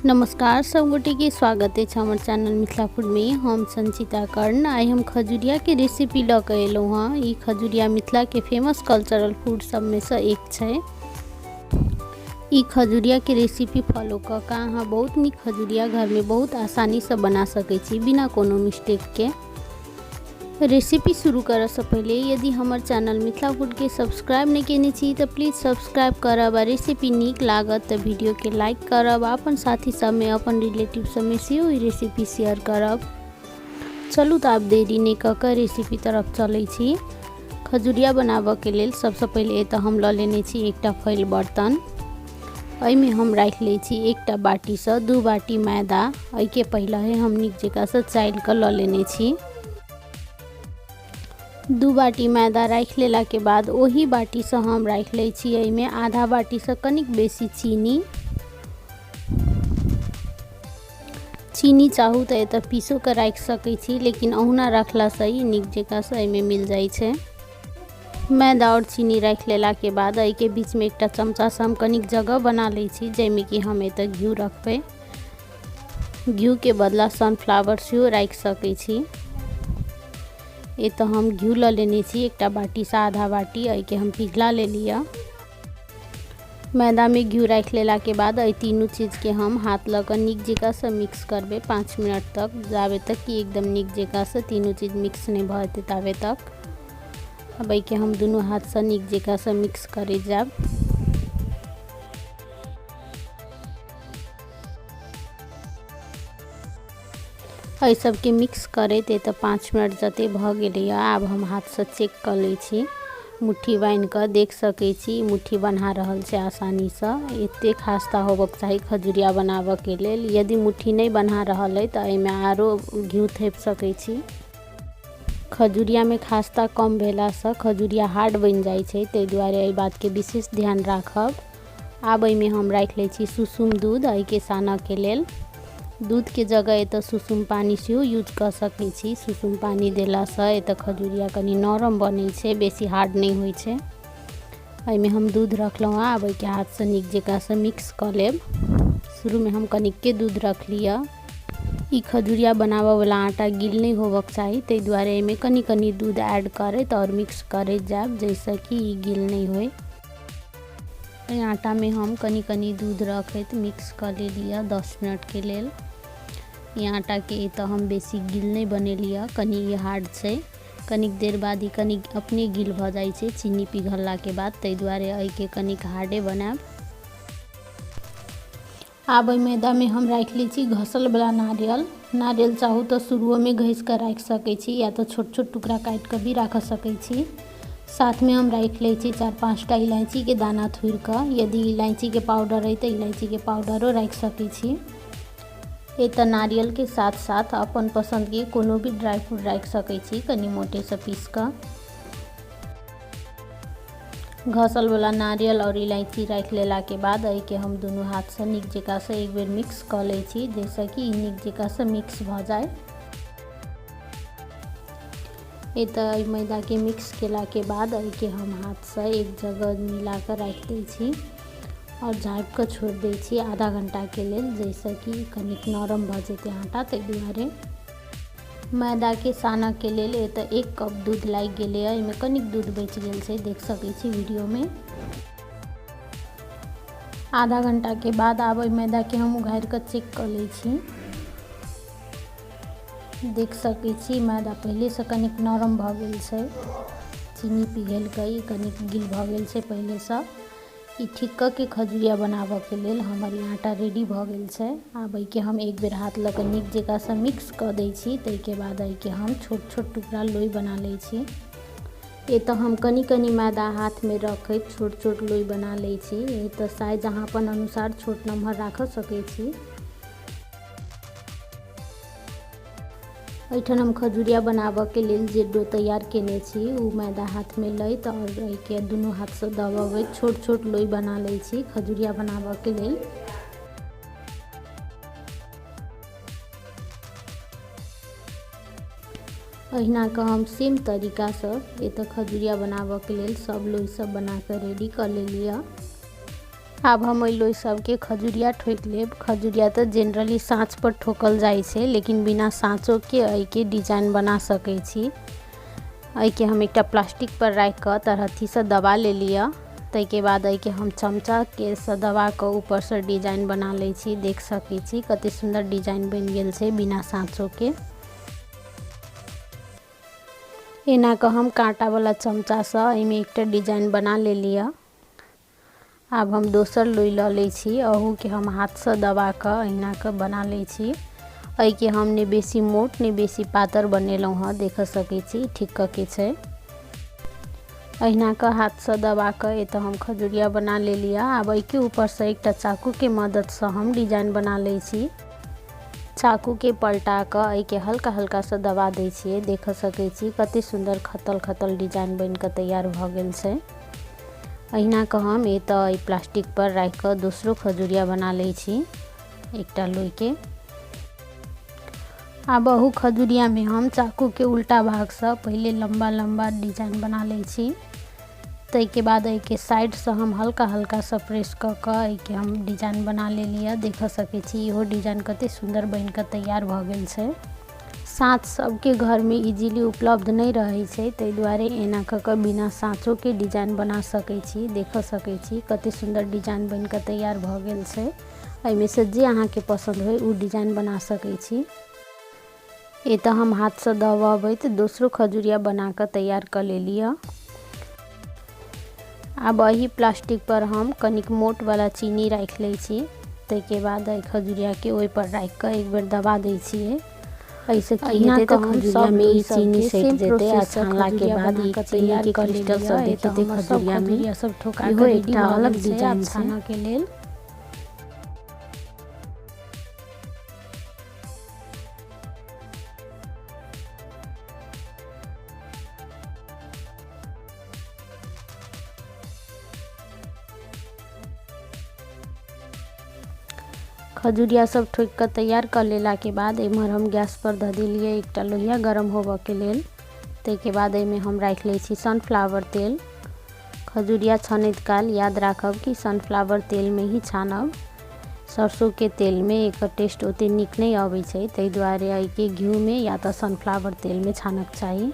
नमस्कार सब गोटे के स्वागत है हमारे चैनल मिथिला फूड में। हम संचिता कर्ण आई हम खजुरिया के रेसिपी लग एलूँ हाँ। ये खजुरिया मिथिला के फेमस कल्चरल फूड सब में से एक है। ई खजुरिया के रेसिपी फॉलो कर का अहाँ बहुत निक खजुरिया घर में बहुत आसानी से बना सकै छी बिना कोनो मिस्टेक के। रेसिपी शुरू करे से पहले यदि हमारे चैनल मिथिला फूड के सब्सक्राइब नहीं केने छी तो प्लीज़ सब्सक्राइब करब। रेसिपी निक लागत तो वीडियो के लाइक करब। अपन साथी सब में अपन रिलेटिव सब में सेहो ई रेसिपी शेयर करब। चलू तो आप देरी नहीं कर रेसिपी तरफ चलै छी। खजुरिया बनाबे के लेल सबसे पहले तो हम ल लेने छी एकटा फैल बर्तन। एहिमे हम राख ले छी एकटा बाटी से 2 बाटी मैदा। एहि के पहले हम निक जकाँ से चाइल के ल लेने छी। 2 बाटी मैदा राख लेला के बाद वही बाटी से हम राख ले छी एहिमे आधा बाटी से कनिक बेसी चीनी। चीनी चाहू तो एत पीसो के राख सकै छी, लेकिन ओहुना रखला से ही निक जकाँ से एहिमे मिल जाय छै। मैदा और चीनी राख लेला के बाद एहि के बीच में एकटा चमचा से हम कनिक जगह बना ले छी जैमे कि हम एत घी रखबै। घी के बदला सनफ्लावर सेहो राख सकै छी। ये तो हम घी ल लेने छी एकटा बाटी से आधा बाटी। एहि के हम पिघला ले लिया। मैदा में घी राख लेला के बाद ये तीनों चीज़ के हम हाथ लग निक जकाँ से मिक्स करबे 5 मिनट तक, जाबे तक कि एकदम निक जकाँ से तीनों चीज़ मिक्स नहीं भते ताबे तक। अब एहि के हम दोनों हाथ से निक जकाँ से मिक्स करे जाब। एहि सब के मिक्स करते तो 5 मिनट जते भ गेलै। आब हम हाथ से चेक कर ले छी। मुट्ठी बांध कर देख सकै छी मुट्ठी बना रहल छै आसानी से। एते खास्ता होबक चाही खजुरिया बनाबे के लेल। यदि मुट्ठी नहीं बना रहल है तो एहिमे आरो घी थेप सकै छी। खजुरिया में खास्ता कम भेला से खजुरिया हार्ड बन जाय छै, ताहि दुआरे एहि बात के विशेष ध्यान राखब। आब एहिमे हम राख ले छी सुसुम दूध। एहि के सानऽ के लेल दूध के जगह एत सुसुम पानी सेहो यूज कर सकै छी। सुसुम पानी देला से एत खजुरिया कनी नरम बनै छै, बेसी हार्ड नहीं होइ छै। एहिमे हम दूध रखलहुँ। आब एहि के हाथ से निक जकाँ से मिक्स कर लेब। शुरू में हम कनिक के दूध रख लिया। ई खजुरिया बनाबे वाला आटा गील नहीं होबक चाही, ताहि दुआरे एहिमे कनी कनी दूध ऐड करैत और मिक्स करैत जाब जैसे कि ई गील नहीं होय। एहि आटा में हम कनी कनी दूध रखैत मिक्स कर ले लिया 10 मिनट के लेल। ये आटा के तो हम बेसी गील नहीं बनेलिया, कनी ये हार्ड छै। कनिक देर बाद ही कनिक अपने गील भ जाय छै चीनी पिघलला के बाद, ताहि दुआरे एहि के कनिक हार्डे बनाब। आब एहि मैदा में हम राख ले छी घसल वाला नारियल। नारियल चाहू तो शुरुओ में घस कर राख सकै छी, या तो छोट छोट टुकड़ा काट कर भी रख सकै छी। साथ में हम राख ले छी 4-5 टा इलायची के दाना थुड़ कर। यदि इलायची के पाउडर है तो इलायची के पाउडरो राख सकै छी। ये तो नारियल के साथ साथ अपन पसंद के कोनो भी ड्राई फ्रूट राख सकै छी कनी मोटे से पीस कर। घसल वाला नारियल और इलायची राख लेला के बाद एहि के हम दोनों हाथ से निक जकाँ से एक बेर मिक्स कर ले छी, जैसे कि निक जकाँ से मिक्स भ जाए। ये तो मैदा के मिक्स केला के बाद एहि के हम हाथ से एक जगह मिला कर रख दै छी और झाँप कर छोड़ दै छी आधा घंटा के लेल, जैसे कि कनिक नरम भ जेतै आटा। ताहि दुआरे मैदा के सानऽ के लेल ये तो 1 कप दूध लाग गेलै। एहिमे कनिक दूध बच गेल छै, देख सकै छी वीडियो में। आधा घंटा के बाद आब एहि मैदा के हम उघार कर चेक कर ले छी। देख सकै छी मैदा पहले से कनिक नरम भ गेल छै। चीनी पिघल के कनिक गील भ गेल छै पहले से। ई ठीक क के खजुरिया बनाबे के लेल हमर आटा रेडी भ गेल छै। आब एहि के हम एक बेर हाथ लग निक जकाँ से मिक्स कर दै छी। ताहि के बाद एहि के हम छोट छोट टुकड़ा लोई बना ले छी। ये तो हम कनी कनी मैदा हाथ में रखैत छोट छोट लोई बना ले छी। ये तो साइज अहाँ अपन अनुसार छोट नम्हर राख सकै छी। एहिठाम हम खजुरिया बनाबे के लेल जे डो तैयार केने छी उ मैदा हाथ में लैत और एहि के दुनू हाथ से दबाबैत छोट छोट लोई बना ले छी खजुरिया बनाबे के लेल। अहिना के हम सेम तरीका से ये तो खजुरिया बनाबे के लेल सब लोई सब बना कर रेडी कर ले लिया। आब हम लोई सबके खजुरिया ठोक लेब। खजुरिया तो जनरली साँच पर ठोकल जाय छै, लेकिन बिना साँचो के एहि के डिजाइन बना सकै छी। एहि के हम एकटा प्लास्टिक पर राख के तरहथी से दबा ले लिया। तै के बाद एहि के हम चमचा के से दबा के ऊपर से डिजाइन बना ले छी। देख सकै छी कते सुंदर डिजाइन बन गेल छै बिना साँचो के। एना के हम कांटा वाला चमचा से एहि में एकटा डिजाइन बना ले लिया। आब हम दोसर लोई ल ले छी। अहू के हम हाथ से दबा के अहिना के बना ले छी। एहि के हम ने बेसी मोट ने बेसी पातर बनेलहुँ हँ, देख सकै छी ठीक के छै। अहिना के हाथ से दबा के एत हम खजुरिया बना ले लिया। आब एहि के ऊपर से एकटा चाकू के मदद से हम डिजाइन बना ले छी। चाकू के पलटा के एहि के हल्का हल्का से दबा दै छियै। देख सकै छी कते सुंदर खतल खतल डिजाइन बन के तैयार भ गेल छै। अहिना के हम एतय प्लास्टिक पर राख के दोसरो खजुरिया बना ले छी एकटा लोई के। आब अहू खजुरिया में हम चाकू के उल्टा भाग से पहले लंबा लंबा डिजाइन बना ले छी। तै के बाद एहि के साइड से हम हल्का हल्का से प्रेस क के एहि के हम डिजाइन बना ले लिया। देख सकै छी इहो डिजाइन कते सुंदर बन के तैयार भ गेल छै। साँच सबके घर में इजीली उपलब्ध नहीं रहे छै, तै दुआरे एना क के बिना साँचो के डिजाइन बना सकै छी। देख सकै छी कते सुंदर डिजाइन बन के तैयार भ गेल छै। एहि में से जे अहाँ के पसंद होय उ डिजाइन बना सकै छी। एत हम हाथ से दबाबैत दोसरो खजुरिया बना के तैयार कर ले लिया। अब एही प्लास्टिक पर हम कनिक मोट वाला चीनी राख ले छी। तै के बाद खजुरिया के ओहि पर राख के एक बेर दबा दै छियै। ऐसे अहिना हेतै तो त हम खजुरिया सब में लोई ई चीनी सबके सट सेम जेतै आ प्रोसेस से छानला के खजुरिया बाद बना ई के चीनी तैयार के कर क्रिस्टल लेलियै। सब ए त देखेतै हमर सब खजुरिया में। खजुरिया सब ठोका इहो के रेडी एकटा भ अलग गेल छै डिजाइन आब छै। छानऽ के लेल। खजुरिया सब ठोक के तैयार कर लेला के बाद इमहर हम गैस पर ध देलिए एकटा लोहिया गरम होबे के लेल। तै के बाद एहि में हम राख ले छी सनफ्लावर तेल। खजुरिया छानैत काल याद राखब कि सनफ्लावर तेल में ही छानब। सरसों के तेल में एकर टेस्ट ओते नीक नहीं आबै छै, तै दुआरे एहि के घी में या त सनफ्लावर तेल में छानक चाही।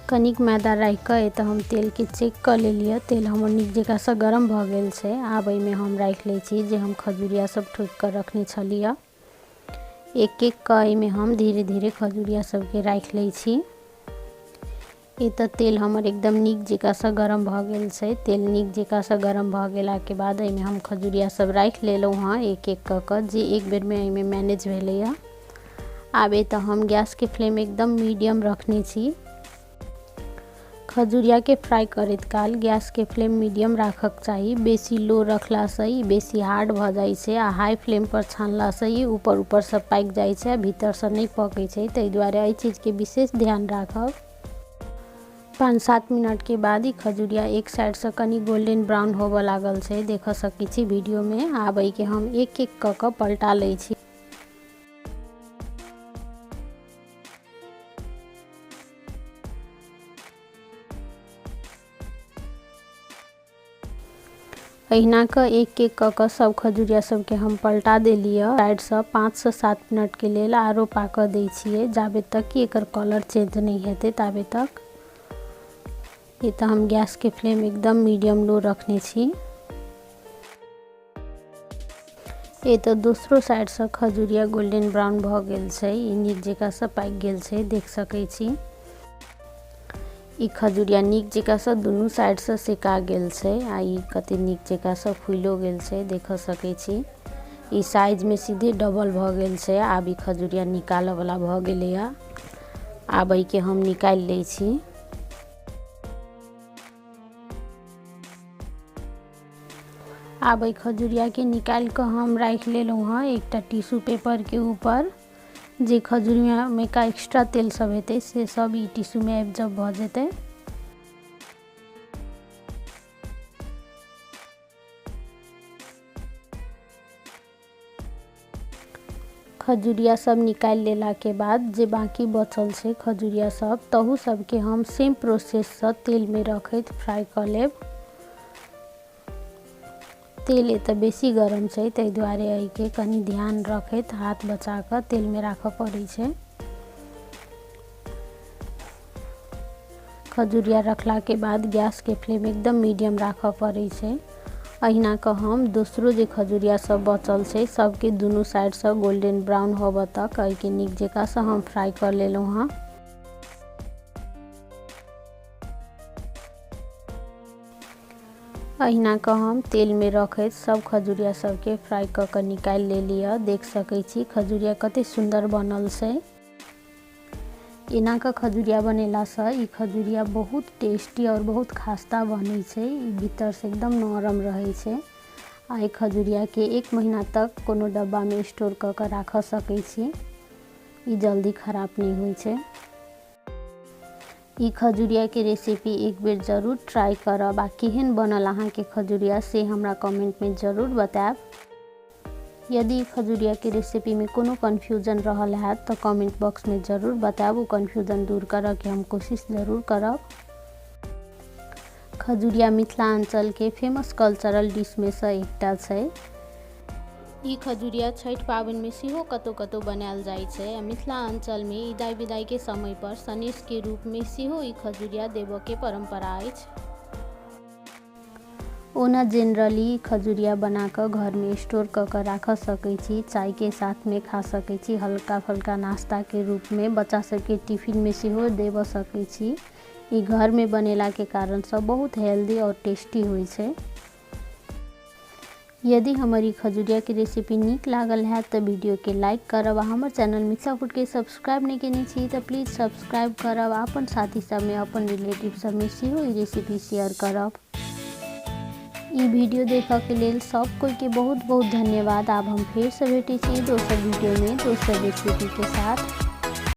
कनिक मैदा राख के एत हम तेल के चेक कर लेलिए। तेल हमर नीक जकाँ से गरम भ गेल छै। आब एहि में हम राख ले छी जे हम खजुरिया सब ठोक के रखने छलिए। एक एक के एहि में हम धीरे धीरे खजुरिया सब के राख ले छी। एत तेल हमर एकदम नीक जकाँ से गरम भ गेल छै। तेल नीक जकाँ से गरम भ गेला के बाद एहि में हम खजुरिया सब राख लेलहुँ हँ एक एक क के, जे एक बेर में एहि में मैनेज भेलैया। आब एत हम गैस के फ्लेम एकदम मीडियम रखने छी। खजुरिया के फ्राई करैत काल गैस के फ्लेम मीडियम राखक चाही। बेसी लो रखला से ई बेसी हार्ड भ जाइ छै आ हाई फ्लेम पर छानला से ई ऊपर ऊपर से पाक जाइ छै, भीतर से नहीं पकै छै। तै दुआरे एहि चीज के विशेष ध्यान राखब। 5-7 मिनट के बाद ई खजुरिया एक साइड से कनी गोल्डन ब्राउन होबे लागल छै, देख सकै छी वीडियो में। आब एहि के हम एक एक क के पलटा ले छी। अहिना के एक एक क के सब खजुरिया सब के हम पलटा देलिए। साइड से 5 से 7 मिनट के लेल आरो पाक दै छियै, जाबे तक कि एकर कलर चेंज नहीं हेतै ताबे तक। ये तो हम गैस के फ्लेम एकदम मीडियम लो रखने छी। ये तो दूसरो साइड से खजुरिया गोल्डन ब्राउन भ गेल छै, ई नीक जकाँ से पाक गेल छै, देख सकै छी। ई खजुरिया नीक जकाँ से दुनू साइड से सेका गेल छै आ ई कते नीक जकाँ से फूलो गेल छै, देख सकै छी। ई साइज में सीधे डबल भ गेल छै। आब ई खजुरिया निकालऽ वाला भ गेलैया। आब एहि के हम निकाल ले छी। आब एहि खजुरिया के निकाल के हम राख लेलहुँ हँ एकटा टिश्यू पेपर के ऊपर। जे खजुरिया में का एक्स्ट्रा तेल सब हेतै से सब ई टिश्यू में एब्जॉर्ब भ जेतै। खजुरिया सब निकाल लेला के बाद जे बाकी बचल छै खजुरिया सब, तहू सब के हम सेम प्रोसेस से तेल में रखैत फ्राई कर लेब। तेल एतऽ बेसी गरम छै, ताहि दुआरे एहिके कनि ध्यान रखैत हाथ बचा कऽ तेलमे राखऽ पड़ै छै। खजुरिया रखला के बाद गैस के फ्लेम एकदम मीडियम राखऽ पड़ै छै। अहिना कऽ हम दोसरो जे खजुरिया सब बचल छै सबके दुनू साइड से गोल्डन ब्राउन होबऽ तक एहिके नीक जकाँ से हम फ्राई कर लेलहुँ हँ। अहिना कऽ हम तेल में रखैत सब खजुरिया सबके फ्राई कऽ के निकालि लेलिए। देख सकै छी खजुरिया कते सुंदर बनल छै। एना कऽ खजुरिया बनेला से ई खजुरिया बहुत टेस्टी और बहुत खास्ता बनै छै। ई भीतर से एकदम नरम रहै छै। आ ई खजुरिया के 1 महीना तक कोनो डब्बा में स्टोर कऽ के राख सकै छी। ई जल्दी खराब नहीं होइ छै। ई खजुरिया के रेसिपी एक बेर जरूर ट्राई करब आ केहन बनल अहाँ के खजुरिया से हमरा कमेंट में जरूर बताएब। यदि ई खजुरिया के रेसिपी में कोनो कन्फ्यूजन रहल है तो कमेंट बॉक्स में जरूर बताएब। वो कन्फ्यूजन दूर करऽ के हम कोशिश जरूर करब। खजुरिया मिथिलांचल के फेमस कल्चरल डिश में से एकटा छै। ई खजुरिया छठ पाबनि में सेहो कतौ कतौ बनायल जाइ छै। मिथिलांचल में ईदाई विदाई के समय पर सनेश के रूप में सेहो ई खजुरिया देबऽ के परंपरा अछि। ओना जनरली खजुरिया बना कर घर में स्टोर कर के राख सकै छी। चाय के साथ में खा सकै छी। हल्का फल्का नाश्ता के रूप में बच्चा सबके टिफिन में सेहो देबऽ सकै छी। ई घर में बनेला के कारण से बहुत हेल्दी और टेस्टी होइ छै। यदि हमर ई खजुरिया के रेसिपी नीक लागल है तो वीडियो के लाइक करब आ हमर चैनल मिथिला फूड के सब्सक्राइब नहीं केने छी तो प्लीज सब्सक्राइब करब। अपन साथी सब में अपन रिलेटिव सब में सेहो ई रेसिपी शेयर करब। ई वीडियो देखऽ के लेल सब कोई के बहुत बहुत धन्यवाद। आब हम फिर से भेटै छी दोसर वीडियो में दोसर रेसिपी के साथ।